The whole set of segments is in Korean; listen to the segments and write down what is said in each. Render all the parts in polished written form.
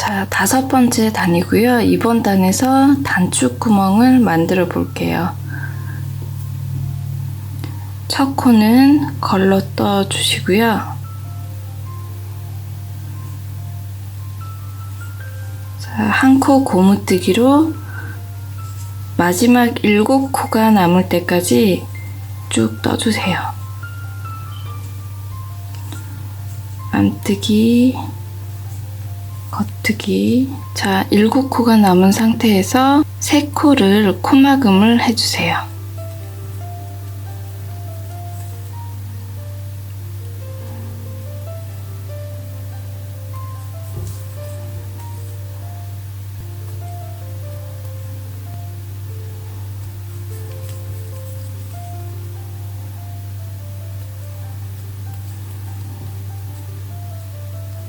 자, 5번째 단이고요. 이번 단에서 단축 구멍을 만들어 볼게요. 첫 코는 걸러 떠 주시고요. 자, 한 코 고무뜨기로 마지막 7코가 남을 때까지 쭉 떠주세요. 안뜨기, 겉뜨기. 자, 7코가 남은 상태에서 3코를 코막음을 해주세요.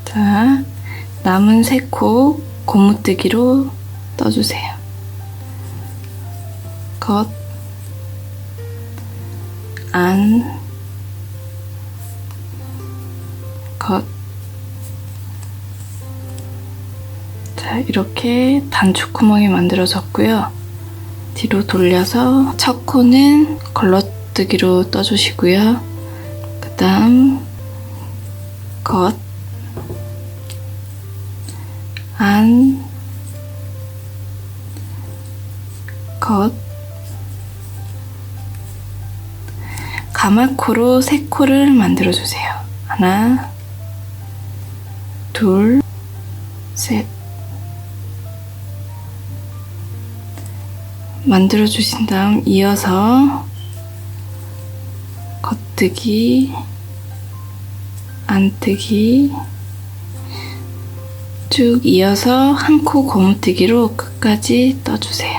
자, 남은 3코 고무뜨기로 떠주세요. 겉, 안, 겉. 자, 이렇게 단축 구멍이 만들어졌고요. 뒤로 돌려서 첫 코는 걸러뜨기로 떠주시고요. 그 다음 겉, 안, 겉. 가마코로 3코를 만들어주세요. 하나, 둘, 셋. 만들어주신 다음 이어서 겉뜨기, 안뜨기 쭉 이어서 한 코 고무뜨기로 끝까지 떠주세요.